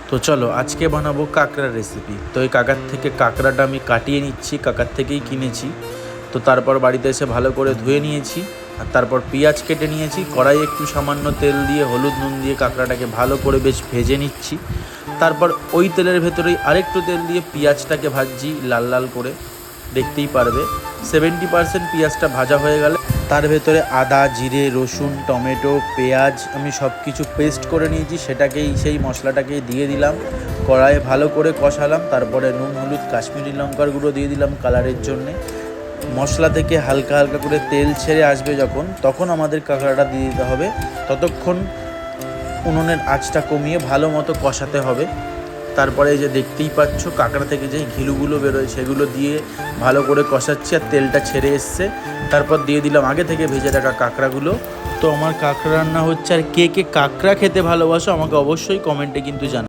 তো চলো আজকে বানাবো কাঁকড়ার রেসিপি। তো এই কাকার থেকে কাঁকড়াটা আমি কাটিয়ে নিচ্ছি, কাকার থেকেই কিনেছি। তো তারপর বাড়িতে এসে ভালো করে ধুয়ে নিয়েছি, আর তারপর পেঁয়াজ কেটে নিয়েছি। কড়াই একটু সামান্য তেল দিয়ে হলুদ নুন দিয়ে কাঁকড়াটাকে ভালো করে বেশ ভেজে নিচ্ছি। তারপর ওই তেলের ভেতরেই আরেকটু তেল দিয়ে পেঁয়াজটাকে ভাজছি লাল লাল করে, দেখতেই পারবে 70% পেঁয়াজটা ভাজা হয়ে গেলে তার ভেতরে আদা, জিরে, রসুন, টমেটো, পেঁয়াজ আমি সব কিছু পেস্ট করে নিয়েছি, সেটাকেই সেই মশলাটাকেই দিয়ে দিলাম। কড়াইয়ে ভালো করে কষালাম, তারপরে নুন, হলুদ, কাশ্মীরি লঙ্কার গুঁড়ো দিয়ে দিলাম কালারের জন্যে। মশলা থেকে হালকা হালকা করে তেল ছেড়ে আসবে যখন, তখন আমাদের কাঁকড়াটা দিয়ে দিতে হবে। ততক্ষণ উনুনের আঁচটা কমিয়ে ভালো মতো কষাতে হবে। তারপরে এই যে দেখতেই পাচ্ছ কাঁকড়া থেকে যেই ঘিলুগুলো বেরোয় সেগুলো দিয়ে ভালো করে কষাচ্ছি, আর তেলটা ছেড়ে এসছে। তারপর দিয়ে দিলাম আগে থেকে ভেজে রাখা কাঁকড়াগুলো। তো আমার কাঁকড়া রান্না হচ্ছে, আর কে কে কাঁকড়া খেতে ভালোবাসো আমাকে অবশ্যই কমেন্টে কিন্তু জানাও।